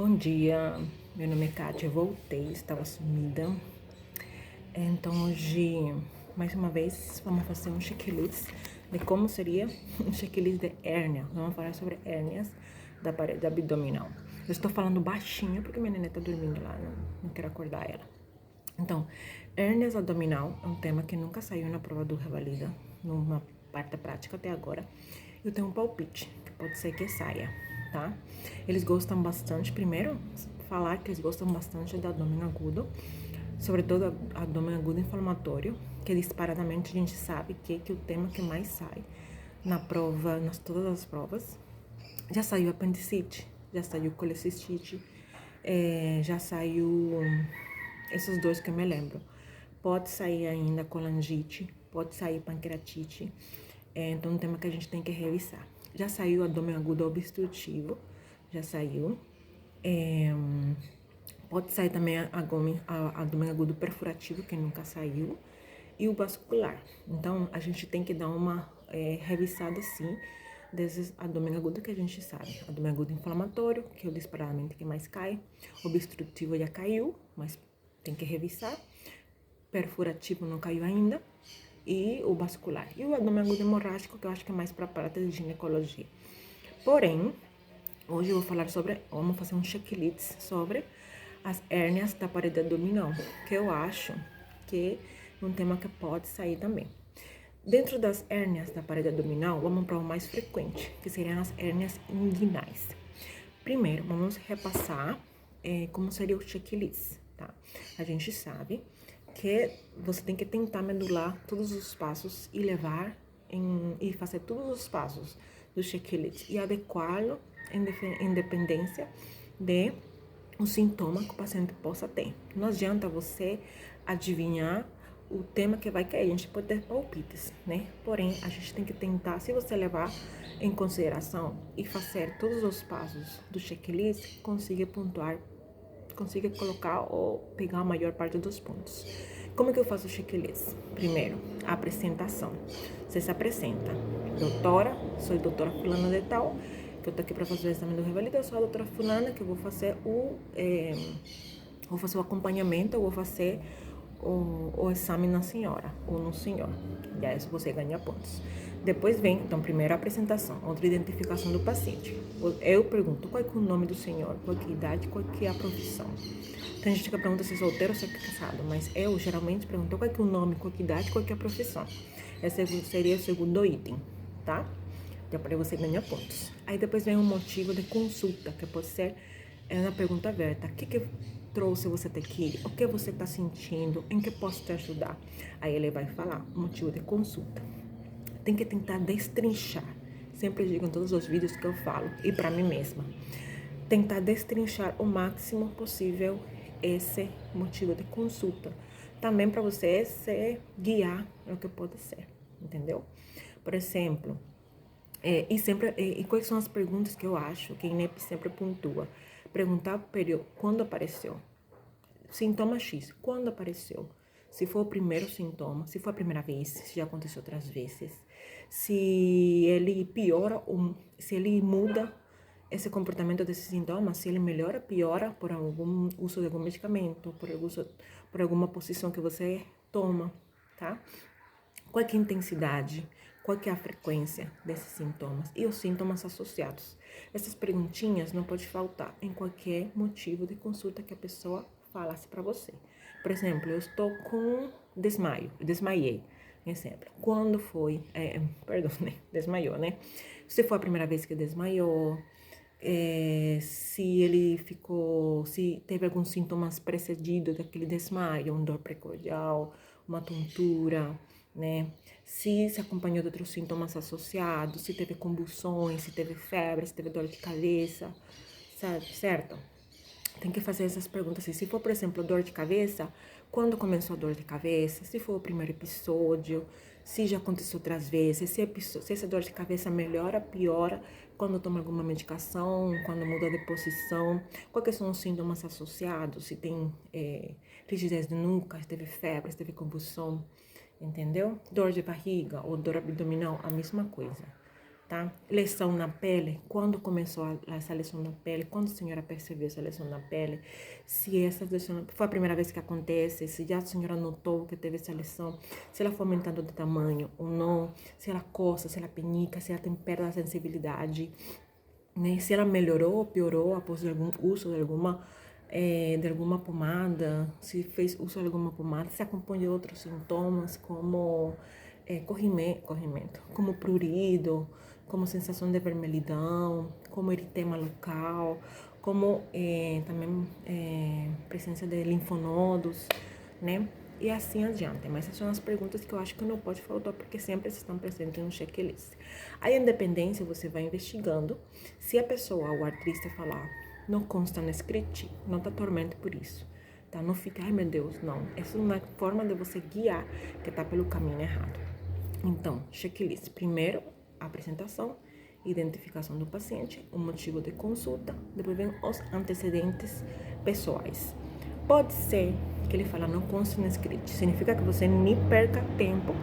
Bom dia, meu nome é Kátia, eu voltei, estava sumida. Então hoje, mais uma vez, vamos fazer um checklist de como seria um checklist de hérnia. Vamos falar sobre hérnias da parede abdominal. Eu estou falando baixinho porque minha neném está dormindo lá, não quero acordar ela. Então, hérnias abdominal é um tema que nunca saiu na prova do Revalida, numa parte prática até agora. Eu tenho um palpite, que pode ser que saia, tá? Eles gostam bastante, primeiro, falar que eles gostam bastante do abdômen agudo, sobretudo abdômen agudo inflamatório, que disparadamente a gente sabe que é o tema que mais sai na prova, nas todas as provas. Já saiu apendicite, já saiu colecistite, já saiu esses dois que eu me lembro. Pode sair ainda colangite, pode sair pancreatite, então é um tema que a gente tem que revisar. Já saiu abdômen agudo obstrutivo, já saiu. Pode sair também abdômen agudo perfurativo, que nunca saiu, e o vascular. Então, a gente tem que dar uma revisada, sim, desses abdômen agudo que a gente sabe. Abdômen agudo inflamatório, que é o disparadamente que mais cai. Obstrutivo já caiu, mas tem que revisar. Perfurativo não caiu ainda. E o vascular. E o abdômen agudo hemorrágico, que eu acho que é mais para a parte de ginecologia. Porém, hoje eu vou falar vamos fazer um checklist sobre as hérnias da parede abdominal, que eu acho que é um tema que pode sair também. Dentro das hérnias da parede abdominal, vamos para o mais frequente, que seriam as hérnias inguinais. Primeiro, vamos repassar como seria o checklist, tá? A gente sabe que você tem que tentar medular todos os passos e e fazer todos os passos do checklist e adequá-lo em dependência de um sintoma que o paciente possa ter. Não adianta você adivinhar o tema que vai cair, a gente pode ter palpites, né? Porém, a gente tem que tentar, se você levar em consideração e fazer todos os passos do checklist, consiga pontuar, consiga colocar ou pegar a maior parte dos pontos. Como é que eu faço o checklist? Primeiro, a apresentação. Você se apresenta. Doutora, sou doutora fulana de tal, que eu tô aqui para fazer o exame do Revalida, eu sou a doutora fulana, que eu vou fazer o acompanhamento, eu vou fazer o exame na senhora ou no senhor. E aí você ganha pontos. Depois vem, então, primeiro a apresentação, outra identificação do paciente. Eu pergunto qual é o nome do senhor, qual é a idade, qual é a profissão. Tem gente que pergunta se é solteiro ou se é casado, mas eu geralmente pergunto qual é o nome, qual é a idade, qual é a profissão. Esse seria o segundo item, tá? Já para você ganhar pontos. Aí depois vem um motivo de consulta, que pode ser uma pergunta aberta. O que trouxe você até aqui? O que você está sentindo? Em que posso te ajudar? Aí ele vai falar, motivo de consulta. Tem que tentar destrinchar. Sempre digo em todos os vídeos que eu falo, e para mim mesma. Tentar destrinchar o máximo possível esse motivo de consulta. Também para você se guiar no que pode ser, entendeu? Por exemplo, e quais são as perguntas que eu acho que a INEP sempre pontua? Perguntar o período, quando apareceu? Sintoma X, quando apareceu? Se foi o primeiro sintoma, se foi a primeira vez, se já aconteceu outras vezes, se ele piora ou se ele muda esse comportamento desse sintoma, se ele melhora, piora por algum uso de algum medicamento, por alguma posição que você toma, tá? Qual é a intensidade, qual é a frequência desses sintomas e os sintomas associados. Essas perguntinhas não pode faltar em qualquer motivo de consulta que a pessoa falasse para você. Por exemplo, eu estou com desmaiei. Exemplo, quando foi, perdão, né? Desmaiou, né? Se foi a primeira vez que desmaiou, se teve alguns sintomas precedidos daquele desmaio, uma dor precordial, uma tontura, né? Se acompanhou de outros sintomas associados, se teve convulsões, se teve febre, se teve dor de cabeça, sabe? Certo? Tem que fazer essas perguntas assim. Se for, por exemplo, dor de cabeça, quando começou a dor de cabeça? Se for o primeiro episódio, se já aconteceu outras vezes, se essa dor de cabeça melhora, piora, quando toma alguma medicação, quando muda de posição, quais são os sintomas associados, se tem rigidez de nuca, se teve febre, se teve convulsão, entendeu? Dor de barriga ou dor abdominal, a mesma coisa, tá? Lesão na pele, quando começou essa lesão na pele, quando a senhora percebeu essa lesão na pele, se essa lesão foi a primeira vez que acontece, se já a senhora notou que teve essa lesão, se ela foi aumentando de tamanho ou não, se ela coça, se ela penica, se ela tem perda da sensibilidade, né? Se ela melhorou ou piorou após algum uso de alguma pomada, se fez uso de alguma pomada, se acompanha outros sintomas como corrimento, como prurido, como sensação de vermelhidão, como eritema local, como também presença de linfonodos, né? E assim adiante. Mas essas são as perguntas que eu acho que não pode faltar, porque sempre estão presentes no checklist. Aí, em dependência, você vai investigando. Se a pessoa, o artista, falar, não consta no script, não te atormente por isso. Tá? Não fica, ai meu Deus, não. Essa é uma forma de você guiar que tá pelo caminho errado. Então, checklist. Primeiro, a apresentação, identificação do paciente, o motivo de consulta, depois vem os antecedentes pessoais. Pode ser que ele fala não consta no script, significa que você nem perca tempo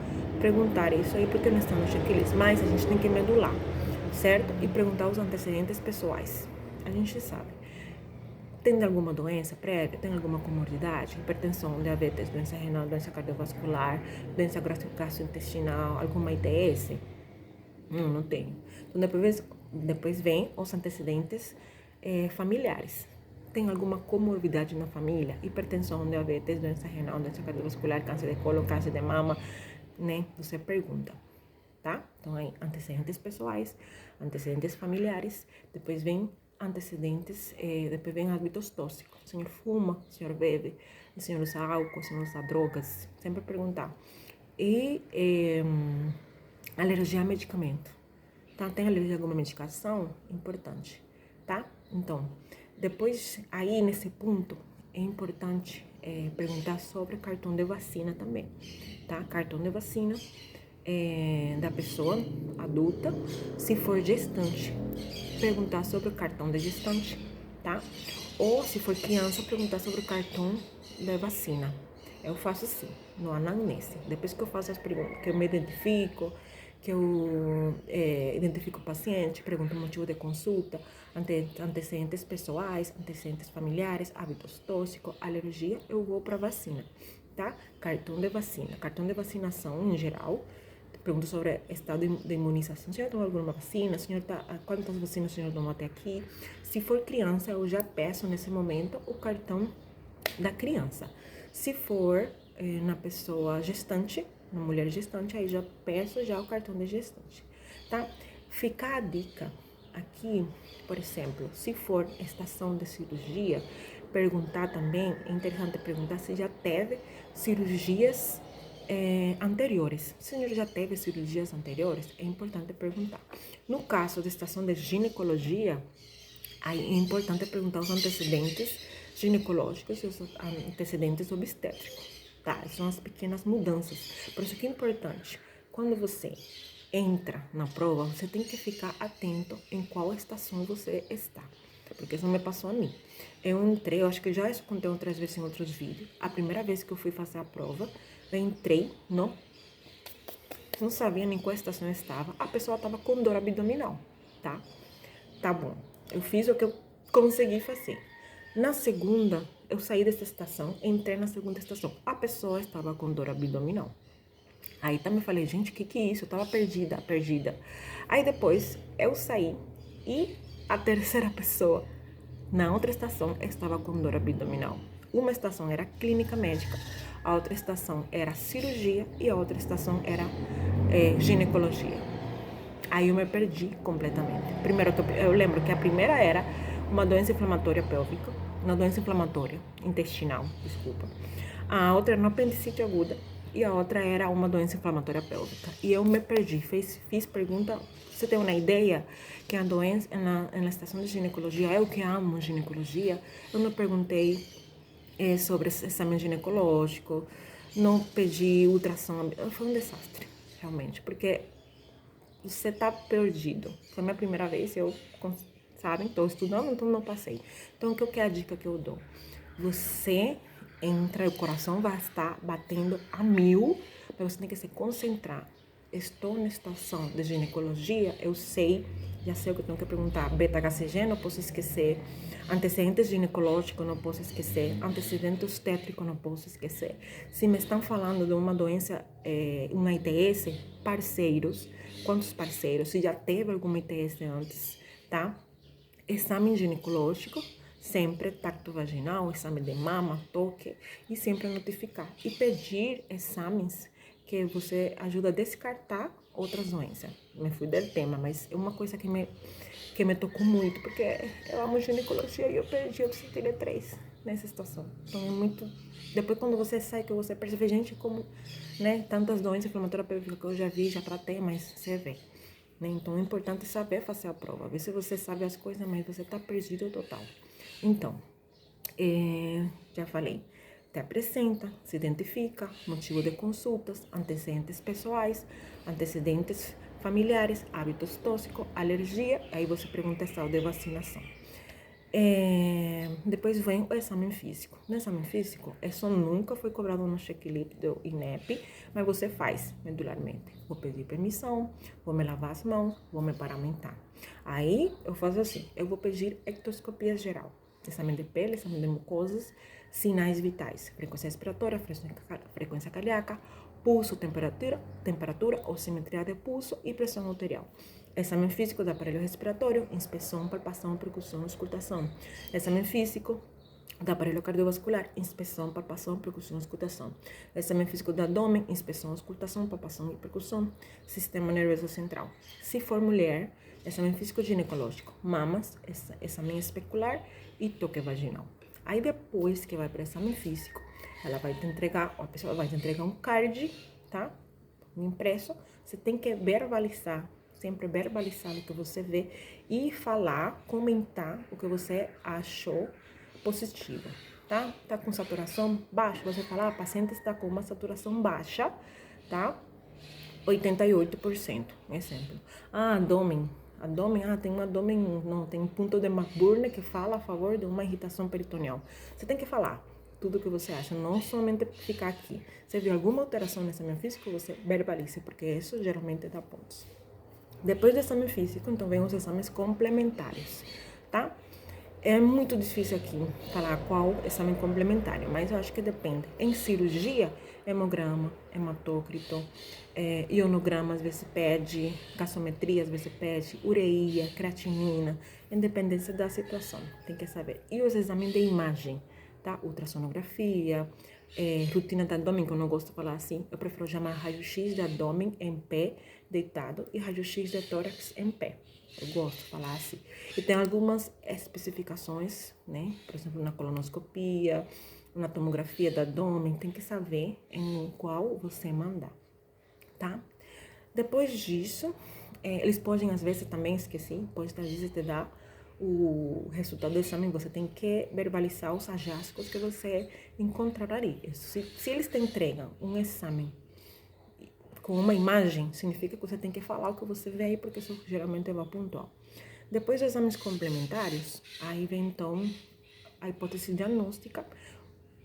perguntar isso aí porque não está no checklist, mas a gente tem que medular, certo? E perguntar os antecedentes pessoais. A gente sabe. Tem alguma doença prévia? Tem alguma comorbidade? Hipertensão, diabetes, doença renal, doença cardiovascular, doença gastrointestinal, alguma ITS? Não tenho. Então, depois vem os antecedentes familiares. Tem alguma comorbidade na família? Hipertensão, diabetes, doença renal, doença cardiovascular, câncer de cólon, câncer de mama, né? Você pergunta, tá? Então, aí, antecedentes pessoais, antecedentes familiares, depois vem antecedentes, depois vem hábitos tóxicos. O senhor fuma, o senhor bebe, o senhor usa álcool, o senhor usa drogas. Sempre perguntar. E alergia a medicamento. Tá? Tem alergia a alguma medicação? Importante, tá? Então, depois, aí nesse ponto, é importante perguntar sobre cartão de vacina também, tá? Cartão de vacina da pessoa adulta, se for gestante, perguntar sobre o cartão de gestante, tá? Ou se for criança, perguntar sobre o cartão da vacina. Eu faço assim, no anamnese. Depois que eu faço as perguntas, que eu me identifico, que eu identifico o paciente, pergunto o motivo de consulta, antecedentes pessoais, antecedentes familiares, hábitos tóxicos, alergia, eu vou para vacina, tá? Cartão de vacina. Cartão de vacinação, em geral, pergunto sobre estado de imunização. O senhor tomou alguma vacina? O senhor quantas vacinas o senhor tomou até aqui? Se for criança, eu já peço nesse momento o cartão da criança. Se for na pessoa gestante, na mulher gestante, aí já peço já o cartão de gestante, tá? Fica a dica aqui, por exemplo, se for estação de cirurgia, perguntar também, é interessante perguntar se já teve cirurgias anteriores. Se o senhor já teve cirurgias anteriores, é importante perguntar. No caso de estação de ginecologia, aí é importante perguntar os antecedentes ginecológicos e os antecedentes obstétricos, tá? Essas são as pequenas mudanças. Por isso que é importante, quando você entra na prova, você tem que ficar atento em qual estação você está, porque isso não me passou a mim. Eu entrei, eu acho que já isso contei outras vezes em outros vídeos. A primeira vez que eu fui fazer a prova, eu entrei, não sabia nem qual estação eu estava. A pessoa estava com dor abdominal, tá? Tá bom, eu fiz o que eu consegui fazer. Na segunda, eu saí dessa estação, entrei na segunda estação. A pessoa estava com dor abdominal. Aí também falei, gente, o que é isso? Eu tava perdida. Aí depois eu saí e a terceira pessoa na outra estação estava com dor abdominal. Uma estação era clínica médica, a outra estação era cirurgia e a outra estação era ginecologia. Aí eu me perdi completamente. Primeiro, eu lembro que a primeira era uma doença inflamatória pélvica, uma doença inflamatória intestinal, desculpa. A outra era uma apendicite aguda e a outra era uma doença inflamatória pélvica. E eu me perdi, fiz pergunta, você tem uma ideia que a doença na estação de ginecologia, eu que amo ginecologia, eu não perguntei sobre esse exame ginecológico, não pedi ultrassom, foi um desastre, realmente, porque você tá perdido. Foi a minha primeira vez, sabe, estou estudando, então não passei. Então, o que é a dica que eu dou? Você entra, o coração vai estar batendo a 1000, mas você tem que se concentrar estou na situação de ginecologia, eu sei, já sei o que eu tenho que perguntar. Beta-HCG, não posso esquecer. Antecedentes ginecológicos, não posso esquecer. Antecedente obstétrico, não posso esquecer. Se me estão falando de uma doença, uma ITS, parceiros, quantos parceiros? Se já teve alguma ITS antes, tá? Exame ginecológico, sempre tacto vaginal, exame de mama, toque, e sempre notificar. E pedir exames que você ajuda a descartar outras doenças. Me fui do tema, mas é uma coisa que me tocou muito, porque eu amo ginecologia e eu perdi o CD3 nessa situação. Então é muito... Depois quando você sai, que você percebe, gente, como, né, tantas doenças inflamatórias que eu já vi, já tratei, mas você vê. Né? Então é importante saber fazer a prova. Ver se você sabe as coisas, mas você tá perdido total. Então, já falei, te apresenta, se identifica, motivo de consultas, antecedentes pessoais, antecedentes familiares, hábitos tóxicos, alergia, aí você pergunta estado de vacinação. Depois vem o exame físico. No exame físico, isso nunca foi cobrado no checklist do INEP, mas você faz medularmente. Vou pedir permissão, vou me lavar as mãos, vou me paramentar. Aí eu faço assim, eu vou pedir ectoscopia geral. Exame de pele, exame de mucosas, sinais vitais, frequência respiratória, frequência cardíaca, pulso, temperatura, oximetria de pulso e pressão arterial. Exame físico do aparelho respiratório, inspeção, palpação, percussão, auscultação. Exame físico do aparelho cardiovascular, inspeção, palpação, percussão, auscultação. Exame físico do abdômen, inspeção, auscultação, palpação e percussão. Sistema nervoso central. Se for mulher, exame físico ginecológico, mamas, exame especular e toque vaginal. Aí depois que vai para o exame físico, ela vai te entregar, a pessoa vai te entregar um card, tá? Um impresso. Você tem que verbalizar, sempre verbalizar o que você vê e falar, comentar o que você achou positivo, tá? Tá com saturação baixa, você fala, a paciente está com uma saturação baixa, tá? 88%, exemplo. Abdômen, tem um abdômen, não, tem um ponto de McBurn que fala a favor de uma irritação peritoneal. Você tem que falar tudo o que você acha, não somente ficar aqui. Se viu alguma alteração no exame físico, você verbalize, porque isso geralmente dá pontos. Depois do exame físico, então vem os exames complementares, tá? É muito difícil aqui falar qual exame complementar, mas eu acho que depende. Em cirurgia, hemograma, hematócrito, ionograma às vezes pede, gassometria às vezes pede, ureia, creatinina, independência da situação, tem que saber. E os exames de imagem, tá? Ultrassonografia, rotina de abdômen, que eu não gosto de falar assim, eu prefiro chamar raio-x de abdômen em pé, deitado, e raio-x de tórax em pé. Eu gosto de falar assim. E tem algumas especificações, né? Por exemplo, na colonoscopia, na tomografia do abdômen, tem que saber em qual você mandar, tá? Depois disso, eles podem, às vezes, também esqueci, pode às vezes te dar o resultado do exame, você tem que verbalizar os hallazgos que você encontrar ali. Se eles te entregam um exame com uma imagem, significa que você tem que falar o que você vê aí, porque isso geralmente vai pontual. Depois dos exames complementares, aí vem então a hipótese diagnóstica.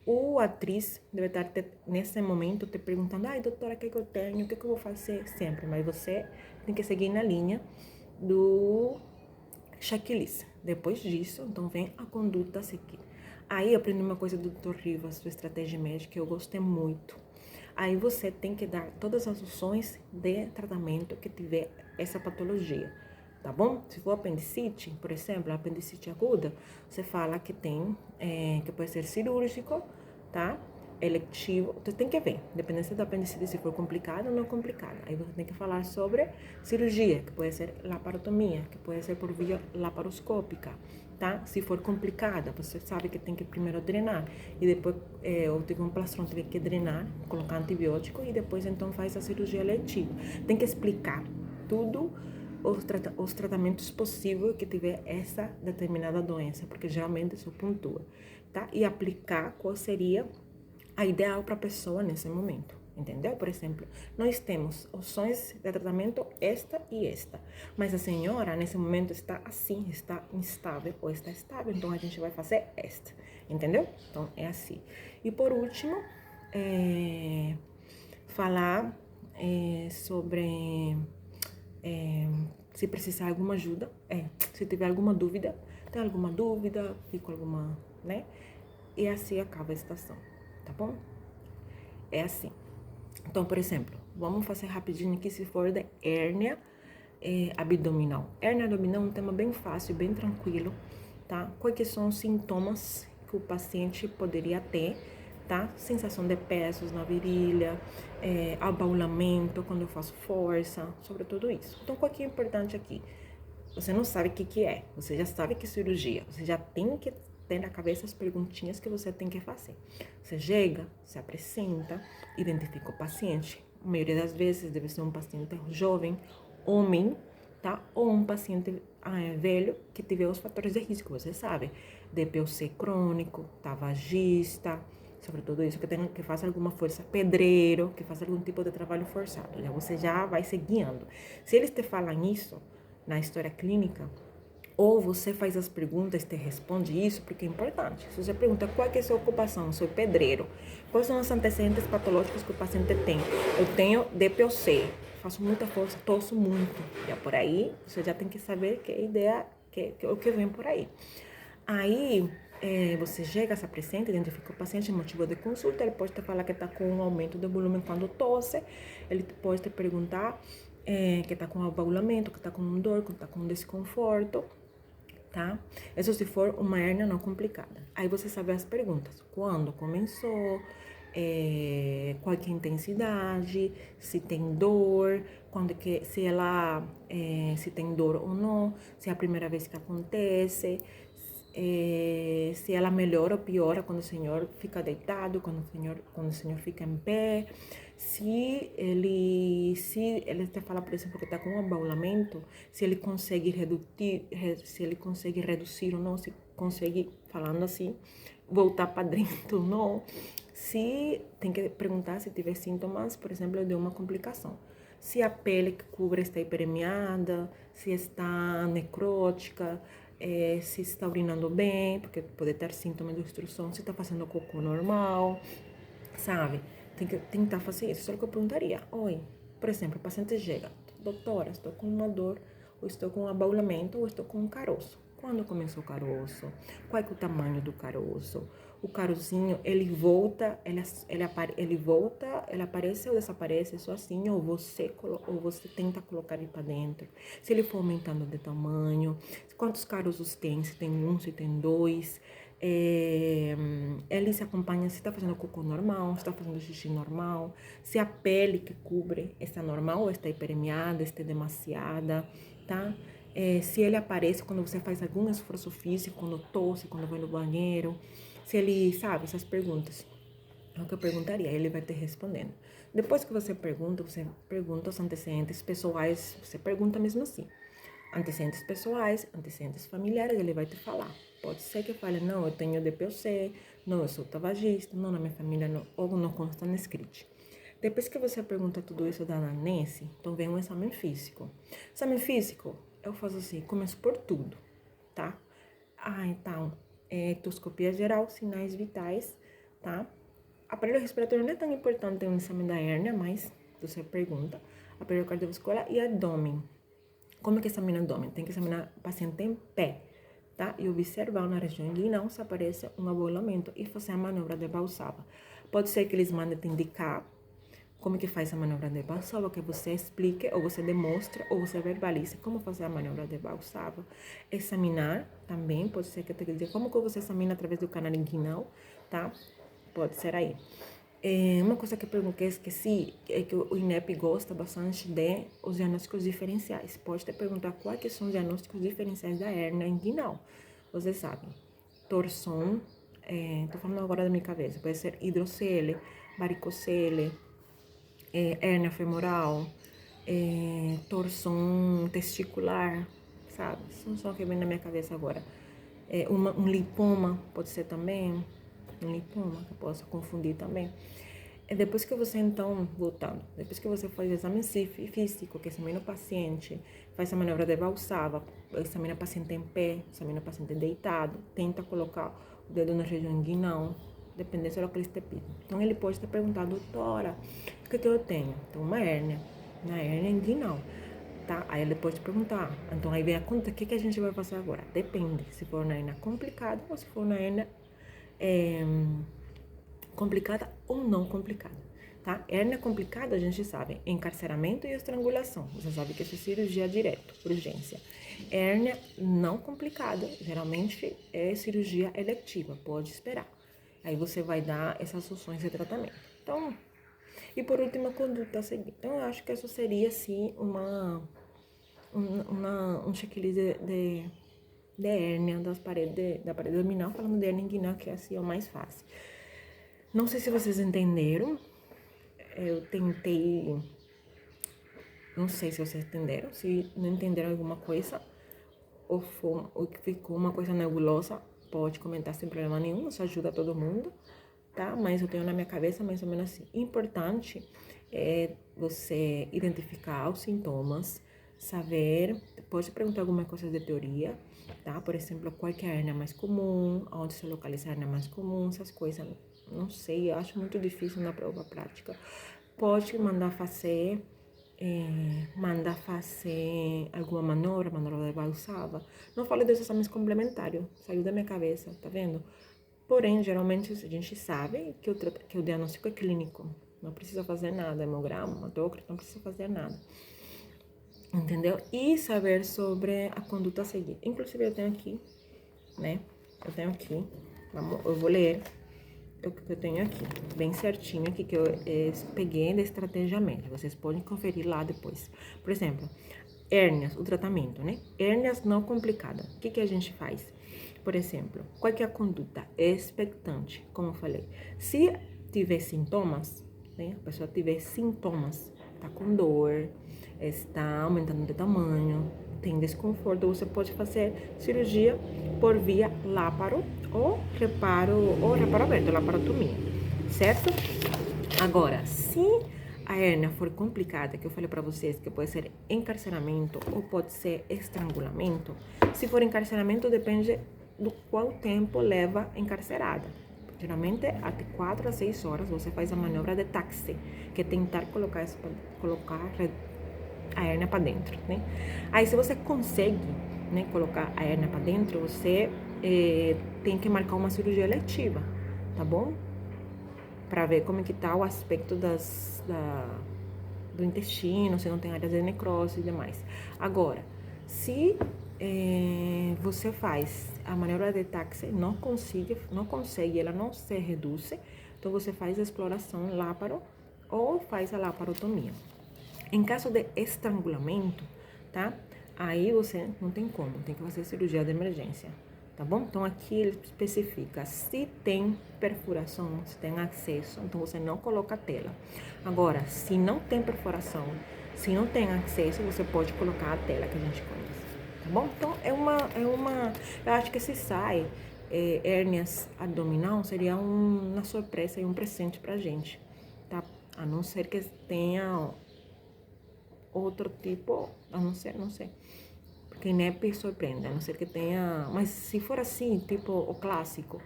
O atriz deve estar nesse momento te perguntando, ai doutora, o que eu tenho, o que eu vou fazer sempre, mas você tem que seguir na linha do checklist. Depois disso, então vem a conduta a seguir. Aí eu aprendi uma coisa do Dr. Rivas, sua estratégia médica, que eu gostei muito. Aí você tem que dar todas as opções de tratamento que tiver essa patologia, tá bom? Se for apendicite, por exemplo, apendicite aguda, você fala que tem, que pode ser cirúrgico, tá? Eletivo, você tem que ver, dependendo da apendicite, se for complicada ou não complicada. Aí você tem que falar sobre cirurgia, que pode ser laparotomia, que pode ser por via laparoscópica, tá? Se for complicada, você sabe que tem que primeiro drenar e depois eu tive um plastrão, tive que drenar, colocar antibiótico e depois então faz a cirurgia letiva. Tem que explicar tudo os tratamentos possíveis que tiver essa determinada doença, porque geralmente isso pontua, tá? E aplicar qual seria a ideal para a pessoa nesse momento. Entendeu? Por exemplo, nós temos opções de tratamento esta e esta, mas a senhora nesse momento está assim, está instável ou está estável, então a gente vai fazer esta, entendeu? Então é assim. E por último, falar sobre se precisar alguma ajuda, se tiver alguma dúvida, tem alguma dúvida, fica alguma, né? E assim acaba a estação, tá bom? É assim. Então, por exemplo, vamos fazer rapidinho aqui se for de hérnia abdominal. Hérnia abdominal é um tema bem fácil, bem tranquilo, tá? Quais que são os sintomas que o paciente poderia ter, tá? Sensação de pesos na virilha, abaulamento quando eu faço força, sobre tudo isso. Então, qual que é importante aqui? Você não sabe o que é, você já sabe que é cirurgia, você já tem que ter na cabeça as perguntinhas que você tem que fazer. Você chega, se apresenta, identifica o paciente. A maioria das vezes deve ser um paciente jovem, homem, tá? Ou um paciente velho que tiver os fatores de risco, você sabe. DPOC crônico, tabagista, sobretudo isso, que faça alguma força, pedreiro, que faça algum tipo de trabalho forçado. Você já vai se guiando. Se eles te falam isso na história clínica, ou você faz as perguntas e te responde isso, porque é importante. Se você pergunta qual é a sua ocupação, sou pedreiro, quais são os antecedentes patológicos que o paciente tem? Eu tenho DPOC, faço muita força, torço muito. Já por aí, você já tem que saber que ideia, o que vem por aí. Aí, você chega, se apresenta, identifica o paciente, motivo de consulta, ele pode te falar que está com um aumento de volume quando tosse, ele pode te perguntar que está com abaulamento, que está com dor, que está com desconforto, tá? Isso se for uma hérnia não complicada. Aí você sabe as perguntas. Quando começou, qual que é a intensidade, se tem dor, se tem dor ou não, se é a primeira vez que acontece, se ela melhora ou piora quando o senhor fica deitado, quando o senhor fica em pé, se ele te fala, por exemplo, que está com um abaulamento, se ele consegue reduzir ou não, se consegue, falando assim, voltar para dentro ou não, se tem que perguntar se tiver sintomas, por exemplo, de uma complicação. Se a pele que cobre está hiperemiada, se está necrótica, se está urinando bem, porque pode ter sintomas de obstrução, se está fazendo cocô normal, sabe? Tem que tentar fazer isso. Só que eu perguntaria, oi, por exemplo, o paciente chega, doutora, estou com uma dor, ou estou com um abaulamento, ou estou com um caroço. Quando começou o caroço? Qual é o tamanho do caroço? O carocinho, ele volta, ele aparece ou desaparece só assim, ou você tenta colocar ele para dentro. Se ele for aumentando de tamanho, quantos caroços tem? Se tem um, se tem dois. Ele se acompanha se está fazendo cocô normal, se está fazendo xixi normal, se a pele que cobre está normal ou está hiperemiada, está demasiada, tá? Se ele aparece quando você faz algum esforço físico, quando tosse, quando vai no banheiro, se ele, sabe, essas perguntas. É o que eu perguntaria, ele vai te respondendo. Depois que você pergunta os antecedentes pessoais, você pergunta mesmo assim. Antecedentes pessoais, antecedentes familiares, ele vai te falar. Pode ser que fale, não, eu tenho DPOC, não, eu sou tabagista, não, na minha família não, ou não consta no script. Depois que você pergunta tudo isso da anamnese, então vem um exame físico. Exame físico, eu faço assim, começo por tudo, tá? Então, ectoscopia geral, sinais vitais, tá? Aparelho respiratório não é tão importante no exame da hérnia, mas você pergunta. Aparelho cardiovascular e abdômen. Como é que examina o abdômen? Tem que examinar o paciente em pé, tá? E observar na região inguinal se aparece um abaulamento e fazer a manobra de Valsalva. Pode ser que eles mandem te indicar como que faz a manobra de Valsalva, que você explique, ou você demonstre, ou você verbalize como fazer a manobra de Valsalva. Examinar também, pode ser que eu te diga como que você examina através do canal inguinal, tá? Pode ser aí. Uma coisa que eu esqueci é que o INEP gosta bastante de os diagnósticos diferenciais. Pode te perguntar quais que são os diagnósticos diferenciais da hérnia inguinal. Vocês sabem, torção, tô falando agora da minha cabeça, pode ser hidrocele, varicocele, hérnia femoral, torção testicular, sabe? São só que vem na minha cabeça agora. Um lipoma pode ser também, um lipoma, que eu posso confundir também. Depois que você, então, voltando, depois que você faz o exame físico, que examina o paciente, faz a manobra de Valsalva, examina o paciente em pé, examina o paciente deitado, tenta colocar o dedo na região inguinal, dependendo do que eles te pedem. Então, ele pode te perguntar, doutora, que eu tenho? Então, uma hérnia, na hérnia inguinal, tá? Aí ele pode perguntar, então aí vem a conta, o que a gente vai fazer agora? Depende, se for uma hérnia complicada ou se for uma hérnia complicada ou não complicada, tá? Hérnia complicada, a gente sabe, encarceramento e estrangulação. Você sabe que isso é cirurgia direto, urgência. Hérnia não complicada, geralmente é cirurgia eletiva, pode esperar. Aí você vai dar essas opções de tratamento. Então, e por último, a conduta a seguir. Então, eu acho que isso seria, assim, um checklist de hérnia da parede abdominal, falando de hérnia inguinal, que é assim, é o mais fácil. Não sei se vocês entenderam. Eu tentei... Não sei se vocês entenderam. Se não entenderam alguma coisa, ou ficou uma coisa nebulosa, pode comentar sem problema nenhum. Isso ajuda todo mundo, tá? Mas eu tenho na minha cabeça mais ou menos assim. Importante é você identificar os sintomas, saber... Pode perguntar alguma coisa de teoria, tá? Por exemplo, qual que é a hérnia mais comum, onde se localiza a hérnia mais comum, essas coisas. Não sei, eu acho muito difícil na prova prática. Pode mandar fazer alguma manobra de Valsalva. Não falo desses exames complementares, saiu da minha cabeça, tá vendo? Porém, geralmente a gente sabe que o diagnóstico é clínico. Não precisa fazer nada, hemograma, hematocrit, não precisa fazer nada. Entendeu? E saber sobre a conduta a seguir. Inclusive, eu tenho aqui, né? Eu vou ler o que eu tenho aqui, bem certinho aqui, que eu peguei da estratégia médica. Vocês podem conferir lá depois. Por exemplo, hérnias, o tratamento, né? Hérnias não complicadas. O que a gente faz? Por exemplo, qual que é a conduta? Expectante, como eu falei. Se tiver sintomas, né? A pessoa tiver sintomas, tá com dor, está aumentando de tamanho, tem desconforto, você pode fazer cirurgia por via láparo ou reparo aberto, laparotomia, certo? Agora, se a hérnia for complicada, que eu falei para vocês que pode ser encarceramento ou pode ser estrangulamento, se for encarceramento depende do qual tempo leva encarcerada. Geralmente, até 4 a 6 horas você faz a manobra de táxi, que é tentar colocar a hérnia para dentro, né? Aí, se você consegue, né, colocar a hérnia para dentro, você tem que marcar uma cirurgia eletiva, tá bom? Para ver como é que tá o aspecto do intestino, se não tem áreas de necrose e demais. Agora, se você faz a manobra de táxi, não consegue, ela não se reduz, então você faz a exploração láparo ou faz a laparotomia. Em caso de estrangulamento, tá? Aí você não tem como, tem que fazer cirurgia de emergência, tá bom? Então aqui ele especifica se tem perfuração, se tem acesso, então você não coloca a tela. Agora, se não tem perfuração, se não tem acesso, você pode colocar a tela que a gente conhece, tá bom? Então eu acho que se sai hérnias abdominal seria uma surpresa e um presente pra gente, tá? A não ser que tenha outro tipo, a não ser, não sei. Porque INEP surpreende, a não ser que tenha... Mas se for assim, tipo o clássico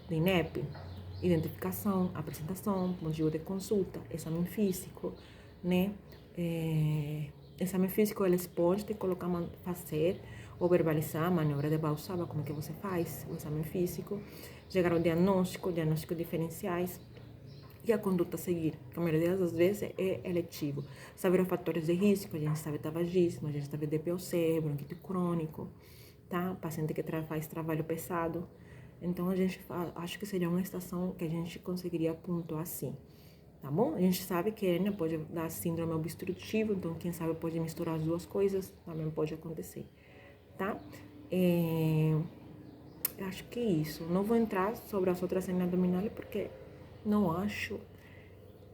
do INEP, identificação, apresentação, motivo de consulta, exame físico, né? Exame físico, eles podem te colocar, fazer ou verbalizar a manobra de Valsalva, como que você faz, o exame físico, chegar ao diagnóstico diferenciais, e a conduta a seguir, que a maioria das vezes é eletivo. Saber os fatores de risco, a gente sabe tabagismo, a gente sabe DPOC, bronquite crônico, tá? Paciente que faz trabalho pesado. Então, acho que seria uma estação que a gente conseguiria pontuar assim, tá bom? A gente sabe que a hérnia pode dar síndrome obstrutiva, então quem sabe pode misturar as duas coisas, também pode acontecer, tá? Eu acho que é isso. Não vou entrar sobre as outras hérnias abdominais porque não acho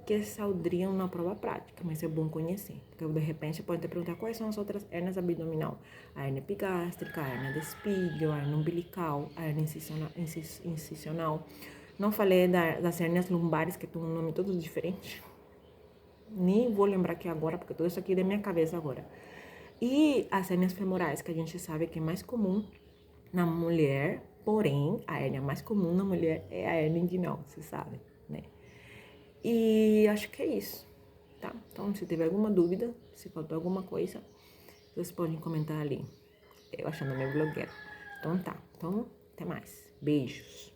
que saldriam na prova prática, mas é bom conhecer, porque de repente pode te perguntar quais são as outras hérnias abdominal: a hérnia epigástrica, a hérnia de Spiegel, a hérnia umbilical, a hérnia incisional. Não falei das hérnias lumbares, que tem um nome todo diferente. Nem vou lembrar aqui agora, porque tudo isso aqui é da minha cabeça agora. E as hérnias femorais, que a gente sabe que é mais comum na mulher, porém, a hérnia mais comum na mulher é a hérnia inguinal, você sabe, né? E acho que é isso. tá? Então, se tiver alguma dúvida, se faltou alguma coisa, vocês podem comentar ali, eu achando meu blogueiro. Então tá, então até mais. Beijos.